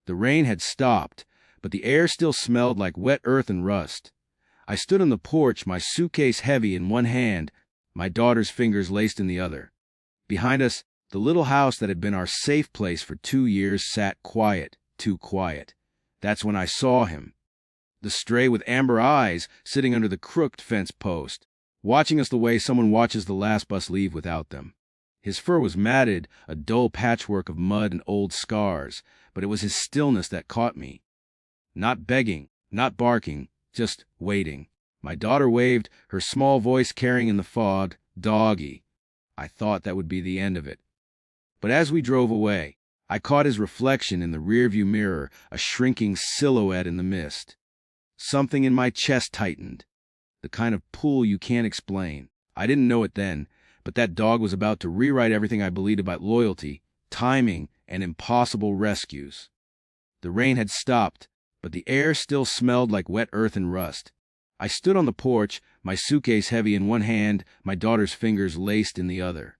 The rain had stopped, but the air still smelled like wet earth and rust. I stood on the porch, my suitcase heavy in one hand, my daughter's fingers laced in the other. Behind us, the little house that had been our safe place for 2 years sat quiet, too quiet. That's when I saw him. The stray with amber eyes sitting under the crooked fence post, watching us the way someone watches the last bus leave without them. His fur was matted, a dull patchwork of mud and old scars, but it was his stillness that caught me. Not begging, not barking, just waiting. My daughter waved, her small voice carrying in the fog, "Doggy." I thought that would be the end of it. But as we drove away, I caught his reflection in the rearview mirror, a shrinking silhouette in the mist. Something in my chest tightened, the kind of pull you can't explain. I didn't know it then, but that dog was about to rewrite everything I believed about loyalty, timing, and impossible rescues. The rain had stopped, but the air still smelled like wet earth and rust. I stood on the porch, my suitcase heavy in one hand, my daughter's fingers laced in the other.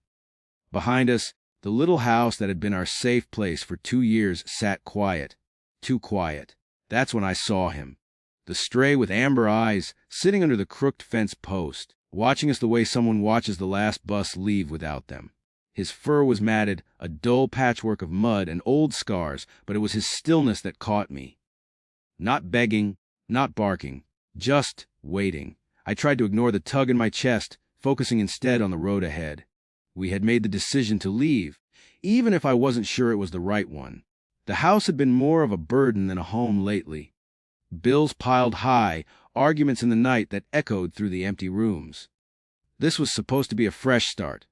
Behind us, the little house that had been our safe place for 2 years sat quiet, too quiet. That's when I saw him. The stray with amber eyes, sitting under the crooked fence post, watching us the way someone watches the last bus leave without them. His fur was matted, a dull patchwork of mud and old scars, but it was his stillness that caught me. Not begging, not barking, just waiting. I tried to ignore the tug in my chest, focusing instead on the road ahead. We had made the decision to leave, even if I wasn't sure it was the right one. The house had been more of a burden than a home lately. Bills piled high, arguments in the night that echoed through the empty rooms. This was supposed to be a fresh start.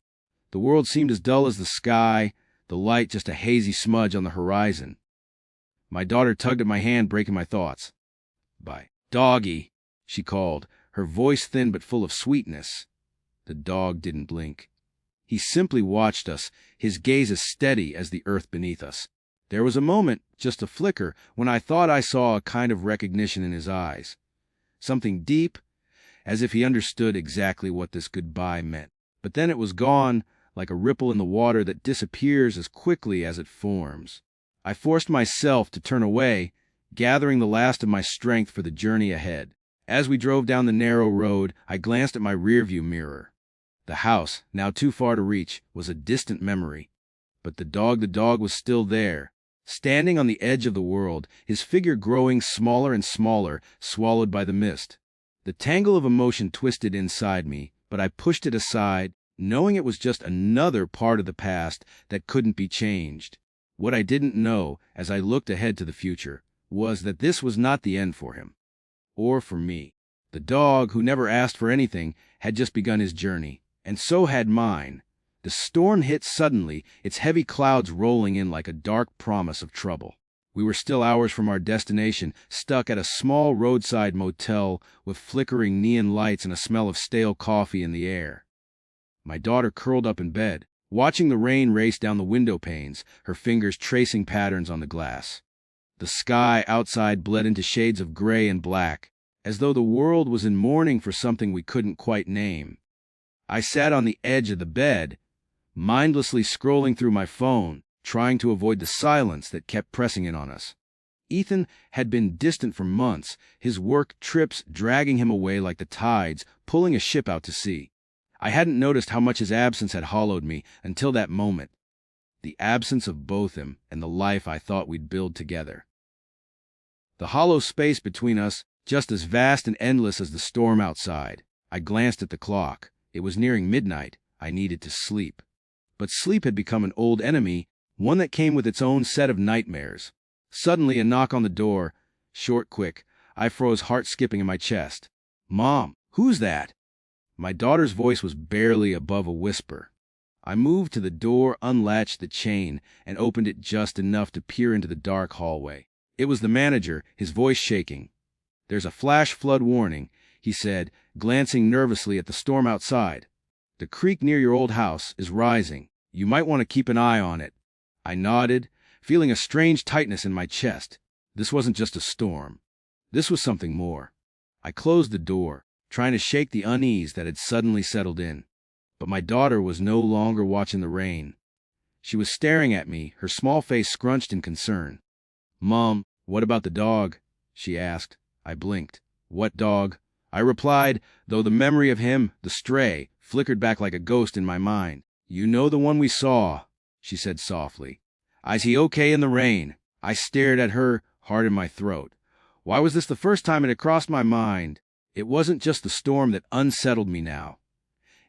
The world seemed as dull as the sky, the light just a hazy smudge on the horizon. My daughter tugged at my hand, breaking my thoughts. "Bye, Doggy," she called, her voice thin but full of sweetness. The dog didn't blink. He simply watched us, his gaze as steady as the earth beneath us. There was a moment, just a flicker, when I thought I saw a kind of recognition in his eyes. Something deep, as if he understood exactly what this goodbye meant. But then it was gone, like a ripple in the water that disappears as quickly as it forms. I forced myself to turn away, gathering the last of my strength for the journey ahead. As we drove down the narrow road, I glanced at my rearview mirror. The house, now too far to reach, was a distant memory. But the dog was still there, standing on the edge of the world, his figure growing smaller and smaller, swallowed by the mist. The tangle of emotion twisted inside me, but I pushed it aside, knowing it was just another part of the past that couldn't be changed. What I didn't know, as I looked ahead to the future, was that this was not the end for him. Or for me. The dog, who never asked for anything, had just begun his journey, and so had mine. The storm hit suddenly, its heavy clouds rolling in like a dark promise of trouble. We were still hours from our destination, stuck at a small roadside motel with flickering neon lights and a smell of stale coffee in the air. My daughter curled up in bed, watching the rain race down the window panes, her fingers tracing patterns on the glass. The sky outside bled into shades of gray and black, as though the world was in mourning for something we couldn't quite name. I sat on the edge of the bed, mindlessly scrolling through my phone, trying to avoid the silence that kept pressing in on us. Ethan had been distant for months, his work trips dragging him away like the tides, pulling a ship out to sea. I hadn't noticed how much his absence had hollowed me until that moment. The absence of both him and the life I thought we'd build together. The hollow space between us, just as vast and endless as the storm outside. I glanced at the clock. It was nearing midnight. I needed to sleep. But sleep had become an old enemy, one that came with its own set of nightmares. Suddenly, a knock on the door. Short, quick. I froze, heart skipping in my chest. "Mom, who's that?" My daughter's voice was barely above a whisper. I moved to the door, unlatched the chain, and opened it just enough to peer into the dark hallway. It was the manager, his voice shaking. "There's a flash flood warning," he said, glancing nervously at the storm outside. "The creek near your old house is rising. You might want to keep an eye on it." I nodded, feeling a strange tightness in my chest. This wasn't just a storm. This was something more. I closed the door, trying to shake the unease that had suddenly settled in. But my daughter was no longer watching the rain. She was staring at me, her small face scrunched in concern. "Mom, what about the dog?" she asked. I blinked. "What dog?" I replied, though the memory of him, the stray, flickered back like a ghost in my mind. "You know the one we saw," she said softly. "Is he okay in the rain?" I stared at her, heart in my throat. Why was this the first time it had crossed my mind? It wasn't just the storm that unsettled me now.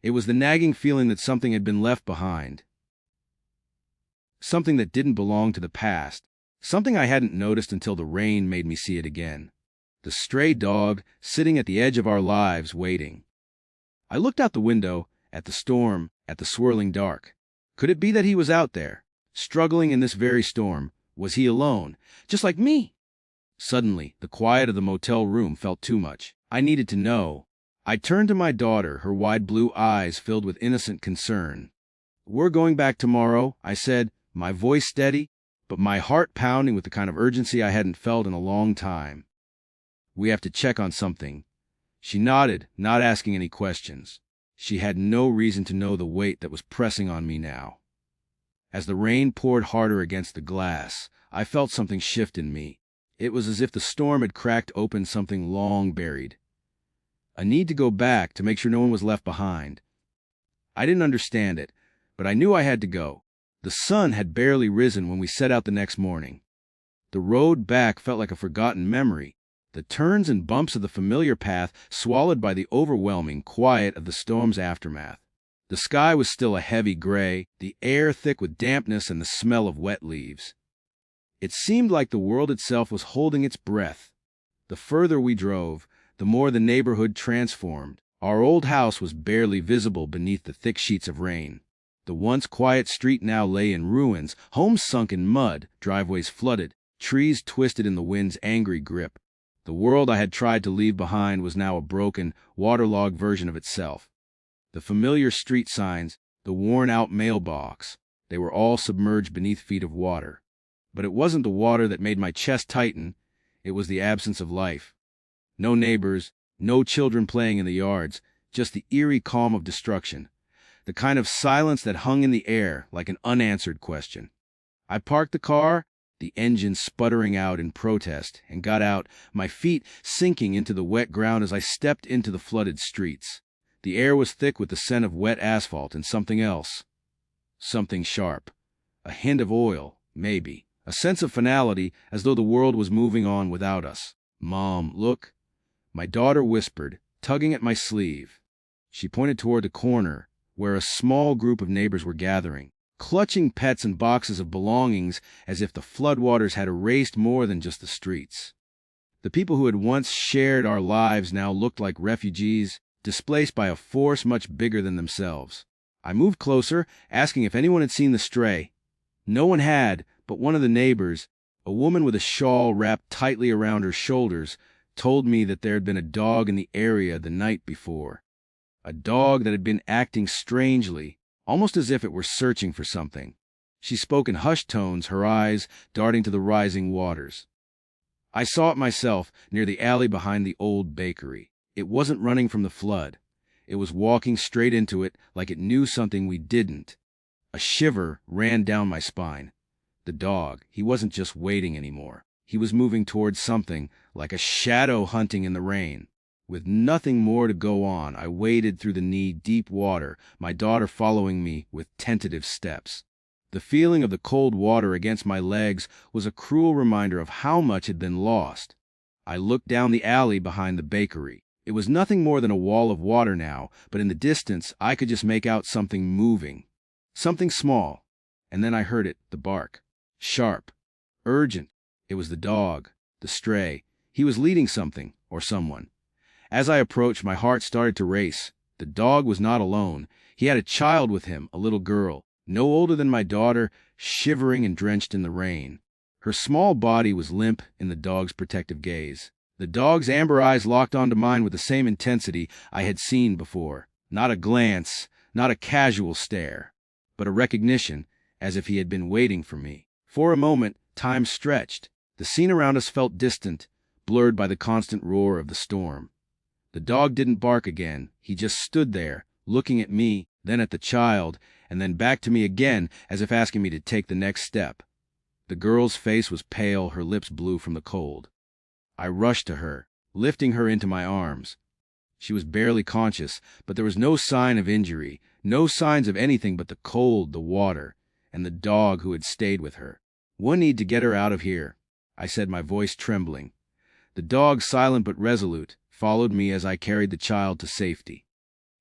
It was the nagging feeling that something had been left behind. Something that didn't belong to the past. Something I hadn't noticed until the rain made me see it again. The stray dog, sitting at the edge of our lives, waiting. I looked out the window, at the storm, at the swirling dark. Could it be that he was out there, struggling in this very storm? Was he alone, just like me? Suddenly, the quiet of the motel room felt too much. I needed to know. I turned to my daughter, her wide blue eyes filled with innocent concern. "We're going back tomorrow," I said, my voice steady, but my heart pounding with the kind of urgency I hadn't felt in a long time. "We have to check on something." She nodded, not asking any questions. She had no reason to know the weight that was pressing on me now. As the rain poured harder against the glass, I felt something shift in me. It was as if the storm had cracked open something long buried. A need to go back to make sure no one was left behind. I didn't understand it, but I knew I had to go. The sun had barely risen when we set out the next morning. The road back felt like a forgotten memory, the turns and bumps of the familiar path swallowed by the overwhelming quiet of the storm's aftermath. The sky was still a heavy gray, the air thick with dampness and the smell of wet leaves. It seemed like the world itself was holding its breath. The further we drove, the more the neighborhood transformed. Our old house was barely visible beneath the thick sheets of rain. The once quiet street now lay in ruins, homes sunk in mud, driveways flooded, trees twisted in the wind's angry grip. The world I had tried to leave behind was now a broken, waterlogged version of itself. The familiar street signs, the worn-out mailbox, they were all submerged beneath feet of water. But it wasn't the water that made my chest tighten, it was the absence of life. No neighbors, no children playing in the yards, just the eerie calm of destruction. The kind of silence that hung in the air like an unanswered question. I parked the car, the engine sputtering out in protest, and got out, my feet sinking into the wet ground as I stepped into the flooded streets. The air was thick with the scent of wet asphalt and something else. Something sharp. A hint of oil, maybe. A sense of finality, as though the world was moving on without us. "Mom, look," my daughter whispered, tugging at my sleeve. She pointed toward the corner, where a small group of neighbors were gathering, clutching pets and boxes of belongings as if the floodwaters had erased more than just the streets. The people who had once shared our lives now looked like refugees, displaced by a force much bigger than themselves. I moved closer, asking if anyone had seen the stray. No one had, but one of the neighbors, a woman with a shawl wrapped tightly around her shoulders, told me that there had been a dog in the area the night before. A dog that had been acting strangely, almost as if it were searching for something. She spoke in hushed tones, her eyes darting to the rising waters. I saw it myself, near the alley behind the old bakery. It wasn't running from the flood. It was walking straight into it like it knew something we didn't. A shiver ran down my spine. The dog, he wasn't just waiting anymore. He was moving towards something, like a shadow hunting in the rain. With nothing more to go on, I waded through the knee-deep water, my daughter following me with tentative steps. The feeling of the cold water against my legs was a cruel reminder of how much had been lost. I looked down the alley behind the bakery. It was nothing more than a wall of water now, but in the distance I could just make out something moving. Something small. And then I heard it, the bark. Sharp. Urgent. It was the dog. The stray. He was leading something, or someone. As I approached, my heart started to race. The dog was not alone. He had a child with him, a little girl, no older than my daughter, shivering and drenched in the rain. Her small body was limp in the dog's protective gaze. The dog's amber eyes locked onto mine with the same intensity I had seen before. Not a glance, not a casual stare, but a recognition, as if he had been waiting for me. For a moment, time stretched. The scene around us felt distant, blurred by the constant roar of the storm. The dog didn't bark again. He just stood there, looking at me, then at the child, and then back to me again, as if asking me to take the next step. The girl's face was pale, her lips blue from the cold. I rushed to her, lifting her into my arms. She was barely conscious, but there was no sign of injury, no signs of anything but the cold, the water, and the dog who had stayed with her. "One need to get her out of here," I said, my voice trembling. The dog, silent but resolute, followed me as I carried the child to safety.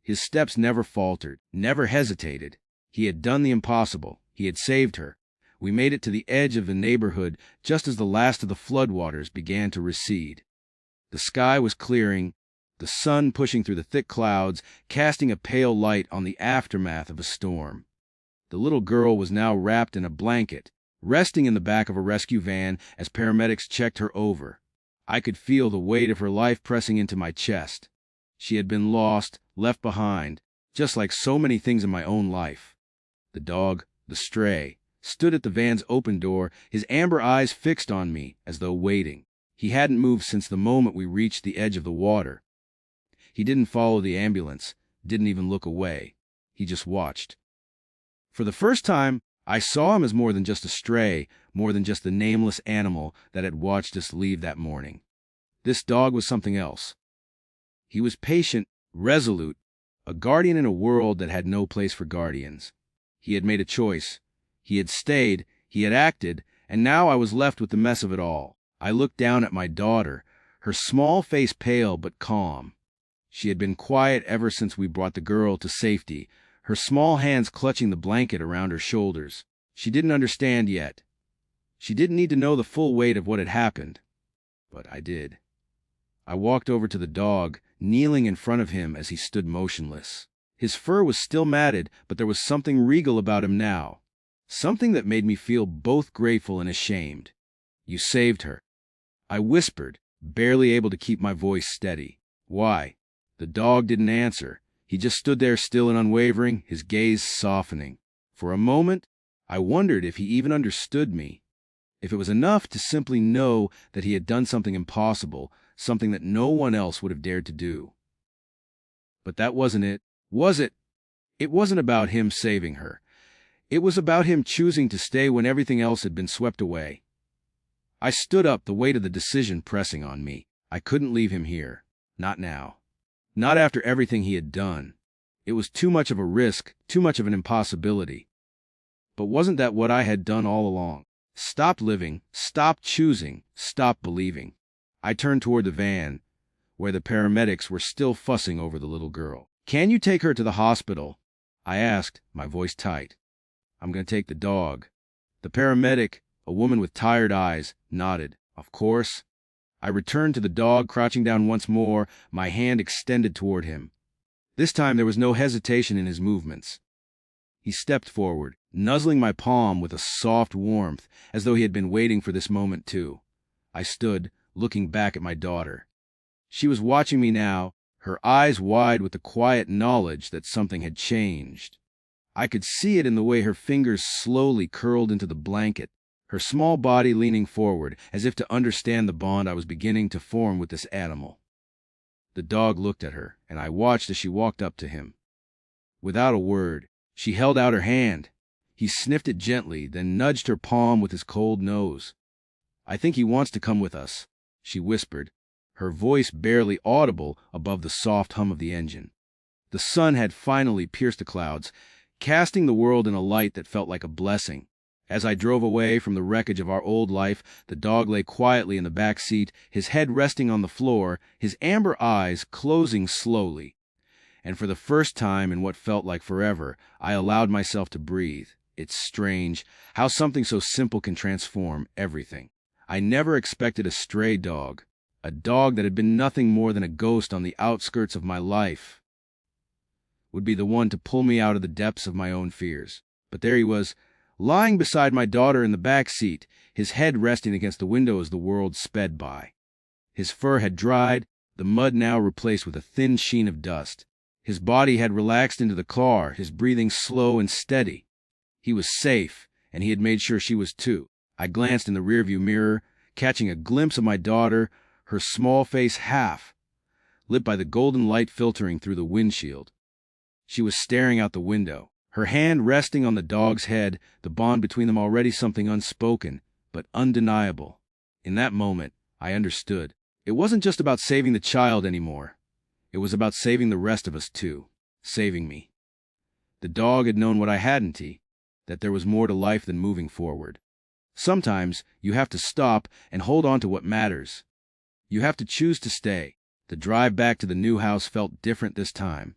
His steps never faltered, never hesitated. He had done the impossible. He had saved her. We made it to the edge of the neighborhood just as the last of the floodwaters began to recede. The sky was clearing, the sun pushing through the thick clouds, casting a pale light on the aftermath of a storm. The little girl was now wrapped in a blanket, resting in the back of a rescue van as paramedics checked her over. I could feel the weight of her life pressing into my chest. She had been lost, left behind, just like so many things in my own life. The dog, the stray, stood at the van's open door, his amber eyes fixed on me as though waiting. He hadn't moved since the moment we reached the edge of the water. He didn't follow the ambulance, didn't even look away. He just watched. For the first time, I saw him as more than just a stray, more than just the nameless animal that had watched us leave that morning. This dog was something else. He was patient, resolute, a guardian in a world that had no place for guardians. He had made a choice. He had stayed, he had acted, and now I was left with the mess of it all. I looked down at my daughter, her small face pale but calm. She had been quiet ever since we brought the girl to safety, her small hands clutching the blanket around her shoulders. She didn't understand yet. She didn't need to know the full weight of what had happened. But I did. I walked over to the dog, kneeling in front of him as he stood motionless. His fur was still matted, but there was something regal about him now. Something that made me feel both grateful and ashamed. "You saved her," I whispered, barely able to keep my voice steady. "Why?" The dog didn't answer. He just stood there still and unwavering, his gaze softening. For a moment, I wondered if he even understood me, if it was enough to simply know that he had done something impossible, something that no one else would have dared to do. But that wasn't it, was it? It wasn't about him saving her. It was about him choosing to stay when everything else had been swept away. I stood up, the weight of the decision pressing on me. I couldn't leave him here. Not now. Not after everything he had done. It was too much of a risk, too much of an impossibility. But wasn't that what I had done all along? Stopped living, stopped choosing, stopped believing. I turned toward the van, where the paramedics were still fussing over the little girl. "Can you take her to the hospital?" I asked, my voice tight. "I'm going to take the dog." The paramedic, a woman with tired eyes, nodded. "Of course." I returned to the dog, crouching down once more, my hand extended toward him. This time there was no hesitation in his movements. He stepped forward, nuzzling my palm with a soft warmth, as though he had been waiting for this moment too. I stood, looking back at my daughter. She was watching me now, her eyes wide with the quiet knowledge that something had changed. I could see it in the way her fingers slowly curled into the blanket, her small body leaning forward, as if to understand the bond I was beginning to form with this animal. The dog looked at her, and I watched as she walked up to him. Without a word, she held out her hand. He sniffed it gently, then nudged her palm with his cold nose. "I think he wants to come with us," she whispered, her voice barely audible above the soft hum of the engine. The sun had finally pierced the clouds, casting the world in a light that felt like a blessing. As I drove away from the wreckage of our old life, the dog lay quietly in the back seat, his head resting on the floor, his amber eyes closing slowly. And for the first time in what felt like forever, I allowed myself to breathe. It's strange how something so simple can transform everything. I never expected a stray dog, a dog that had been nothing more than a ghost on the outskirts of my life, would be the one to pull me out of the depths of my own fears. But there he was, lying beside my daughter in the back seat, his head resting against the window as the world sped by. His fur had dried, the mud now replaced with a thin sheen of dust. His body had relaxed into the car, his breathing slow and steady. He was safe, and he had made sure she was too. I glanced in the rearview mirror, catching a glimpse of my daughter, her small face half lit by the golden light filtering through the windshield. She was staring out the window, her hand resting on the dog's head, the bond between them already something unspoken, but undeniable. In that moment, I understood. It wasn't just about saving the child anymore. It was about saving the rest of us too. Saving me. The dog had known what I hadn't, that there was more to life than moving forward. Sometimes you have to stop and hold on to what matters. You have to choose to stay. The drive back to the new house felt different this time.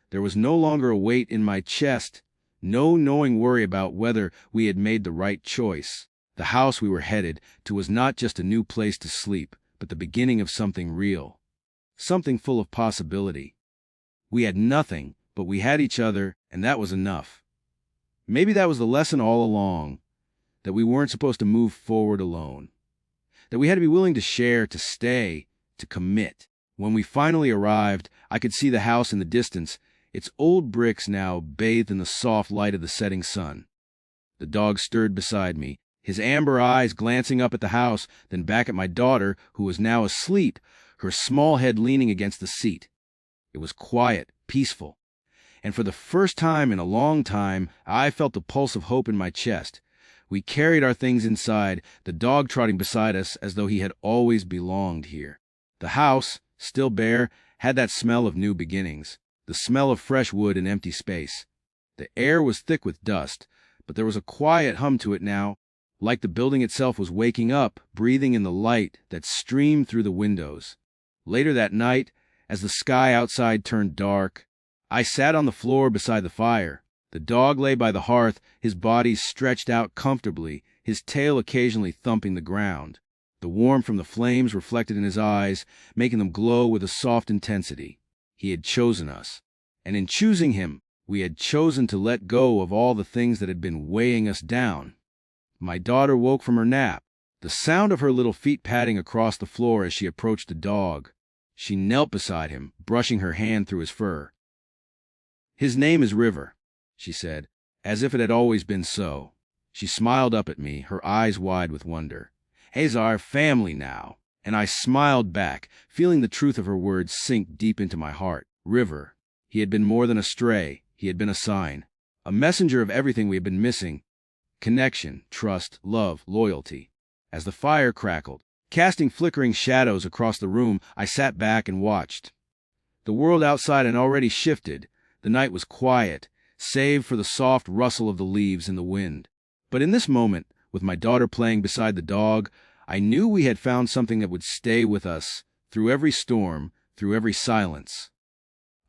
There was no longer a weight in my chest, no gnawing worry about whether we had made the right choice. The house we were headed to was not just a new place to sleep, but the beginning of something real. Something full of possibility. We had nothing, but we had each other, and that was enough. Maybe that was the lesson all along, that we weren't supposed to move forward alone. That we had to be willing to share, to stay, to commit. When we finally arrived, I could see the house in the distance, its old bricks now bathed in the soft light of the setting sun. The dog stirred beside me, his amber eyes glancing up at the house, then back at my daughter, who was now asleep, her small head leaning against the seat. It was quiet, peaceful, and for the first time in a long time, I felt the pulse of hope in my chest. We carried our things inside, the dog trotting beside us as though he had always belonged here. The house, still bare, had that smell of new beginnings, the smell of fresh wood and empty space. The air was thick with dust, but there was a quiet hum to it now, like the building itself was waking up, breathing in the light that streamed through the windows. Later that night, as the sky outside turned dark, I sat on the floor beside the fire. The dog lay by the hearth, his body stretched out comfortably, his tail occasionally thumping the ground. The warmth from the flames reflected in his eyes, making them glow with a soft intensity. He had chosen us, and in choosing him, we had chosen to let go of all the things that had been weighing us down. My daughter woke from her nap, the sound of her little feet padding across the floor as she approached the dog. She knelt beside him, brushing her hand through his fur. "His name is River," she said, as if it had always been so. She smiled up at me, her eyes wide with wonder. "He's our family now." And I smiled back, feeling the truth of her words sink deep into my heart. River. He had been more than a stray. He had been a sign. A messenger of everything we had been missing. Connection, trust, love, loyalty. As the fire crackled, casting flickering shadows across the room, I sat back and watched. The world outside had already shifted. The night was quiet, save for the soft rustle of the leaves in the wind. But in this moment, with my daughter playing beside the dog, I knew we had found something that would stay with us through every storm, through every silence.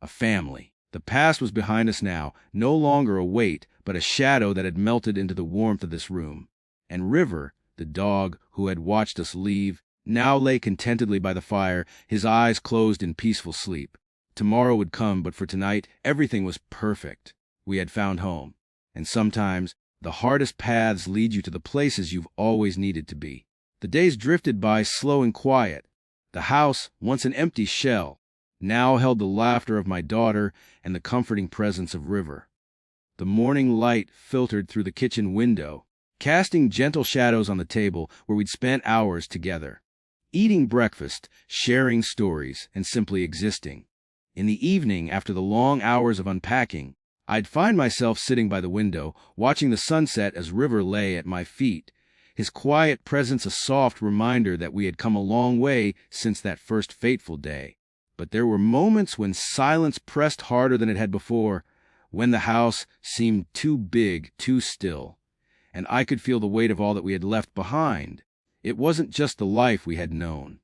A family. The past was behind us now, no longer a weight, but a shadow that had melted into the warmth of this room. And River, the dog who had watched us leave, now lay contentedly by the fire, his eyes closed in peaceful sleep. Tomorrow would come, but for tonight, everything was perfect. We had found home. And sometimes, the hardest paths lead you to the places you've always needed to be. The days drifted by slow and quiet. The house, once an empty shell, now held the laughter of my daughter and the comforting presence of River. The morning light filtered through the kitchen window, casting gentle shadows on the table where we'd spent hours together, eating breakfast, sharing stories, and simply existing. In the evening, after the long hours of unpacking, I'd find myself sitting by the window, watching the sunset as River lay at my feet, his quiet presence a soft reminder that we had come a long way since that first fateful day. But there were moments when silence pressed harder than it had before, when the house seemed too big, too still, and I could feel the weight of all that we had left behind. It wasn't just the life we had known.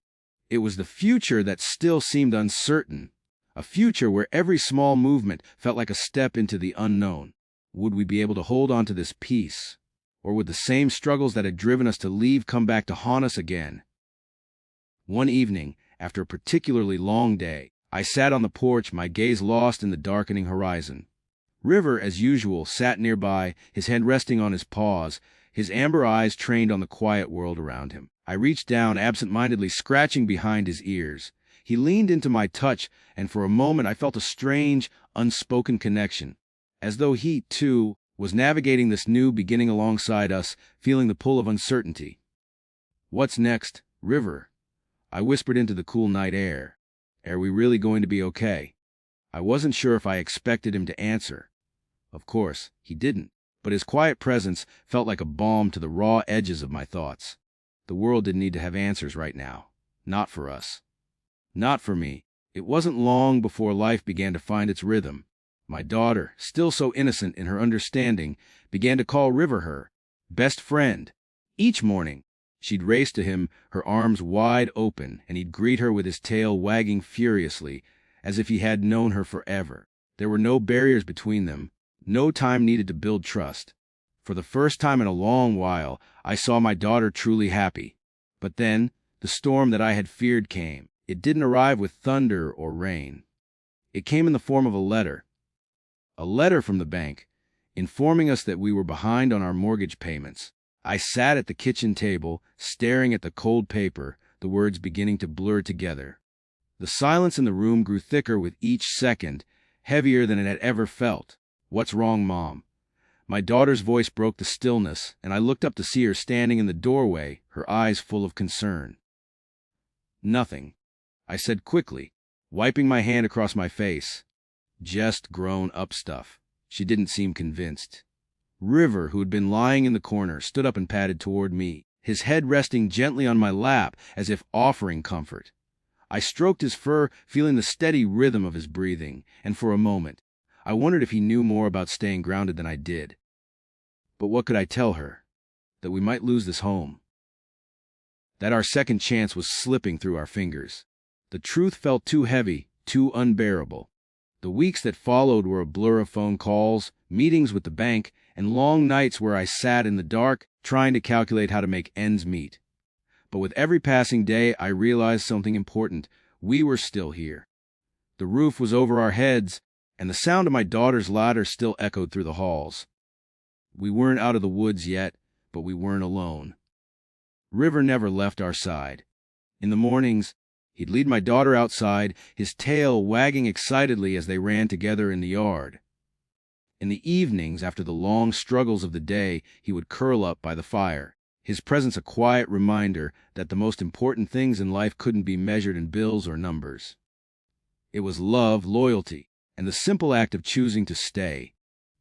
It was the future that still seemed uncertain, a future where every small movement felt like a step into the unknown. Would we be able to hold on to this peace? Or would the same struggles that had driven us to leave come back to haunt us again? One evening, after a particularly long day, I sat on the porch, my gaze lost in the darkening horizon. River, as usual, sat nearby, his head resting on his paws, his amber eyes trained on the quiet world around him. I reached down, absent-mindedly scratching behind his ears. He leaned into my touch, and for a moment I felt a strange, unspoken connection, as though he, too, was navigating this new beginning alongside us, feeling the pull of uncertainty. "What's next, River?" I whispered into the cool night air. "Are we really going to be okay?" I wasn't sure if I expected him to answer. Of course, he didn't. but his quiet presence felt like a balm to the raw edges of my thoughts. The world didn't need to have answers right now. Not for us. Not for me. It wasn't long before life began to find its rhythm. My daughter, still so innocent in her understanding, began to call River her best friend. Each morning, she'd race to him, her arms wide open, and he'd greet her with his tail wagging furiously, as if he had known her forever. There were no barriers between them, no time needed to build trust. For the first time in a long while, I saw my daughter truly happy. But then, the storm that I had feared came. It didn't arrive with thunder or rain. It came in the form of a letter. A letter from the bank, informing us that we were behind on our mortgage payments. I sat at the kitchen table, staring at the cold paper, the words beginning to blur together. The silence in the room grew thicker with each second, heavier than it had ever felt. "What's wrong, Mom?" My daughter's voice broke the stillness, and I looked up to see her standing in the doorway, her eyes full of concern. "Nothing," I said quickly, wiping my hand across my face. "Just grown-up stuff." She didn't seem convinced. River, who had been lying in the corner, stood up and padded toward me, his head resting gently on my lap as if offering comfort. I stroked his fur, feeling the steady rhythm of his breathing, and for a moment, I wondered if he knew more about staying grounded than I did. But what could I tell her? That we might lose this home. That our second chance was slipping through our fingers. The truth felt too heavy, too unbearable. The weeks that followed were a blur of phone calls, meetings with the bank, and long nights where I sat in the dark, trying to calculate how to make ends meet. But with every passing day, I realized something important. We were still here. The roof was over our heads, and the sound of my daughter's laughter still echoed through the halls. We weren't out of the woods yet, but we weren't alone. River never left our side. In the mornings, he'd lead my daughter outside, his tail wagging excitedly as they ran together in the yard. In the evenings, after the long struggles of the day, he would curl up by the fire, his presence a quiet reminder that the most important things in life couldn't be measured in bills or numbers. It was love, loyalty, and the simple act of choosing to stay,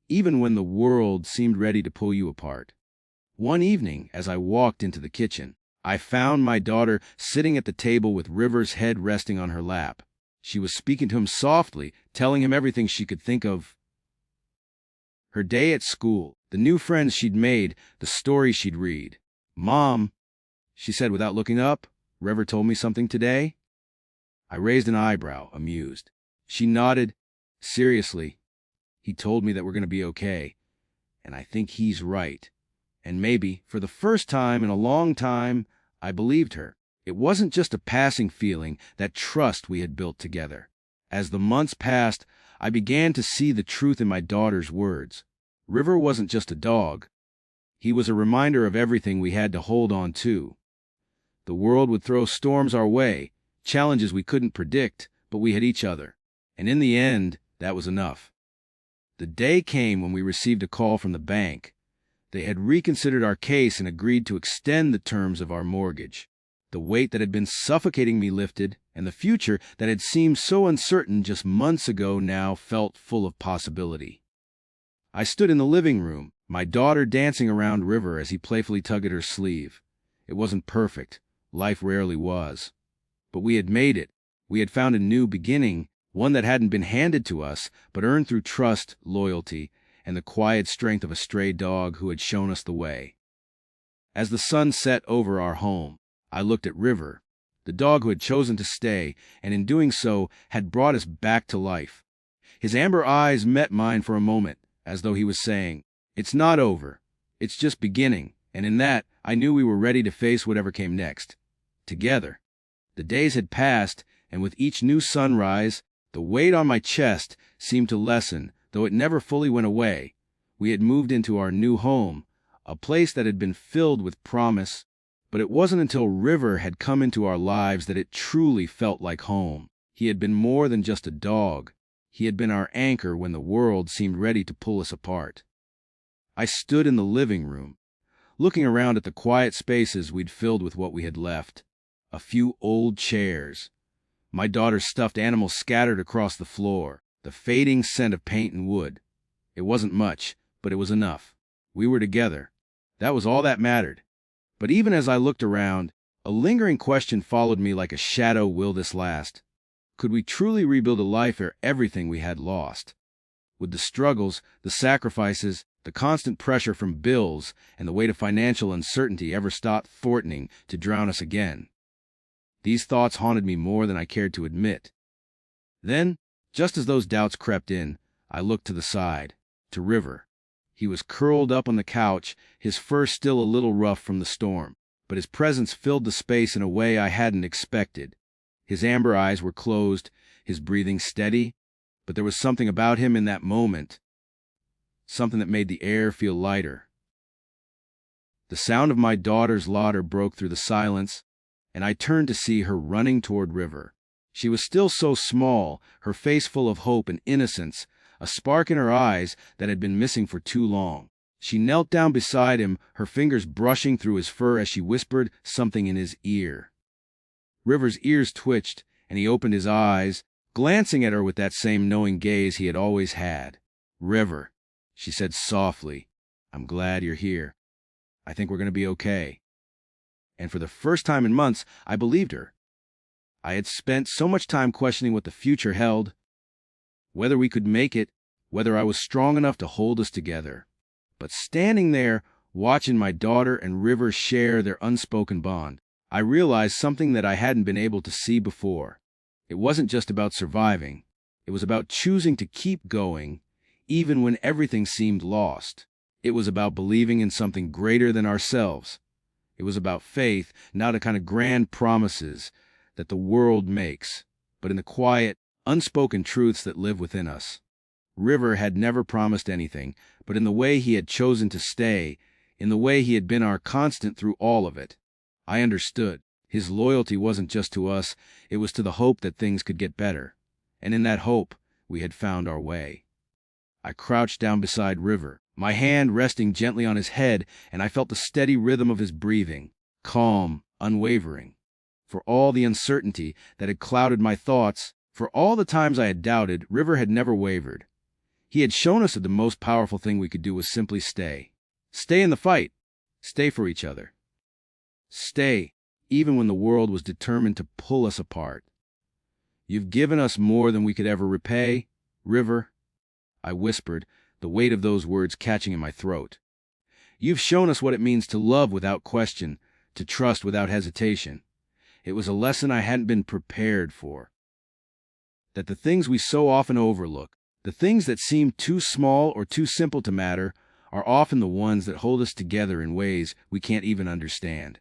even when the world seemed ready to pull you apart. One evening, as I walked into the kitchen, I found my daughter sitting at the table with River's head resting on her lap. She was speaking to him softly, telling him everything she could think of. Her day at school, the new friends she'd made, the stories she'd read. "Mom," she said without looking up, "River told me something today?" I raised an eyebrow, amused. She nodded. "Seriously, he told me that we're going to be okay. And I think he's right." And maybe, for the first time in a long time, I believed her. It wasn't just a passing feeling, that trust we had built together. As the months passed, I began to see the truth in my daughter's words. River wasn't just a dog. He was a reminder of everything we had to hold on to. The world would throw storms our way, challenges we couldn't predict, but we had each other. And in the end, that was enough. The day came when we received a call from the bank. They had reconsidered our case and agreed to extend the terms of our mortgage. The weight that had been suffocating me lifted, and the future that had seemed so uncertain just months ago now felt full of possibility. I stood in the living room, my daughter dancing around River as he playfully tugged at her sleeve. It wasn't perfect. Life rarely was. But we had made it. We had found a new beginning, one that hadn't been handed to us, but earned through trust, loyalty, and the quiet strength of a stray dog who had shown us the way. As the sun set over our home, I looked at River, the dog who had chosen to stay, and in doing so had brought us back to life. His amber eyes met mine for a moment, as though he was saying, "It's not over. It's just beginning," and in that, I knew we were ready to face whatever came next. Together. The days had passed, and with each new sunrise, the weight on my chest seemed to lessen, though it never fully went away. We had moved into our new home, a place that had been filled with promise, but it wasn't until River had come into our lives that it truly felt like home. He had been more than just a dog. He had been our anchor when the world seemed ready to pull us apart. I stood in the living room, looking around at the quiet spaces we'd filled with what we had left. A few old chairs, my daughter's stuffed animals scattered across the floor, the fading scent of paint and wood. It wasn't much, but it was enough. We were together. That was all that mattered. But even as I looked around, a lingering question followed me like a shadow. Will this last? Could we truly rebuild a life ere everything we had lost? Would the struggles, the sacrifices, the constant pressure from bills, and the weight of financial uncertainty ever stop threatening to drown us again? These thoughts haunted me more than I cared to admit. Then, just as those doubts crept in, I looked to the side, to River. He was curled up on the couch, his fur still a little rough from the storm, but his presence filled the space in a way I hadn't expected. His amber eyes were closed, his breathing steady, but there was something about him in that moment, something that made the air feel lighter. The sound of my daughter's laughter broke through the silence, and I turned to see her running toward River. She was still so small, her face full of hope and innocence, a spark in her eyes that had been missing for too long. She knelt down beside him, her fingers brushing through his fur as she whispered something in his ear. River's ears twitched, and he opened his eyes, glancing at her with that same knowing gaze he had always had. "River," she said softly, "I'm glad you're here. I think we're going to be okay." And for the first time in months, I believed her. I had spent so much time questioning what the future held, whether we could make it, whether I was strong enough to hold us together. But standing there, watching my daughter and River share their unspoken bond, I realized something that I hadn't been able to see before. It wasn't just about surviving. It was about choosing to keep going, even when everything seemed lost. It was about believing in something greater than ourselves. It was about faith, not the kind of grand promises that the world makes, but in the quiet, unspoken truths that live within us. River had never promised anything, but in the way he had chosen to stay, in the way he had been our constant through all of it, I understood. His loyalty wasn't just to us, it was to the hope that things could get better. And in that hope, we had found our way. I crouched down beside River, my hand resting gently on his head, and I felt the steady rhythm of his breathing, calm, unwavering. For all the uncertainty that had clouded my thoughts, for all the times I had doubted, River had never wavered. He had shown us that the most powerful thing we could do was simply stay. Stay in the fight. Stay for each other. Stay, even when the world was determined to pull us apart. "You've given us more than we could ever repay, River," I whispered, the weight of those words catching in my throat. "You've shown us what it means to love without question, to trust without hesitation." It was a lesson I hadn't been prepared for. That the things we so often overlook, the things that seem too small or too simple to matter, are often the ones that hold us together in ways we can't even understand.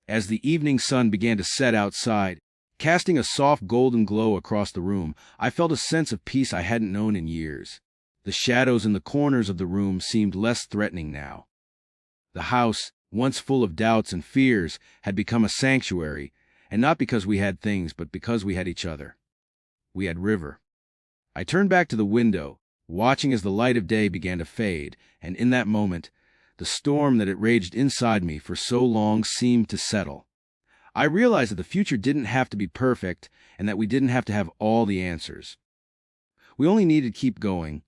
As the evening sun began to set outside, casting a soft golden glow across the room, I felt a sense of peace I hadn't known in years. The shadows in the corners of the room seemed less threatening now. The house, once full of doubts and fears, had become a sanctuary, and not because we had things, but because we had each other. We had River. I turned back to the window, watching as the light of day began to fade, and in that moment, the storm that had raged inside me for so long seemed to settle. I realized that the future didn't have to be perfect, and that we didn't have to have all the answers. We only needed to keep going,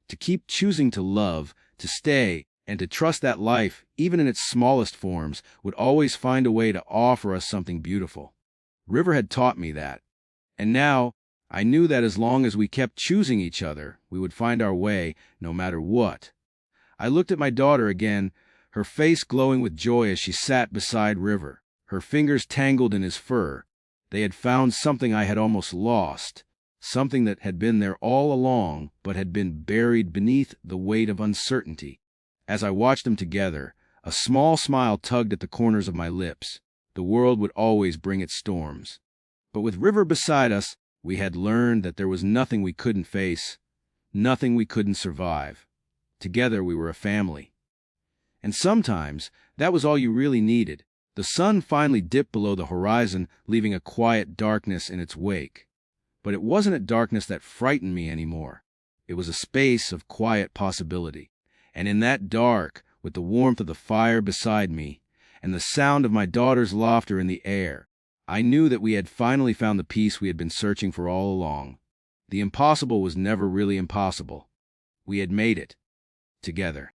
to keep choosing to love, to stay, and to trust that life, even in its smallest forms, would always find a way to offer us something beautiful. River had taught me that. And now, I knew that as long as we kept choosing each other, we would find our way, no matter what. I looked at my daughter again, her face glowing with joy as she sat beside River, her fingers tangled in his fur. They had found something I had almost lost, something that had been there all along, but had been buried beneath the weight of uncertainty. As I watched them together, a small smile tugged at the corners of my lips. The world would always bring its storms. But with River beside us, we had learned that there was nothing we couldn't face, nothing we couldn't survive. Together we were a family. And sometimes, that was all you really needed. The sun finally dipped below the horizon, leaving a quiet darkness in its wake. But it wasn't a darkness that frightened me anymore. It was a space of quiet possibility. And in that dark, with the warmth of the fire beside me, and the sound of my daughter's laughter in the air, I knew that we had finally found the peace we had been searching for all along. The impossible was never really impossible. We had made it. Together.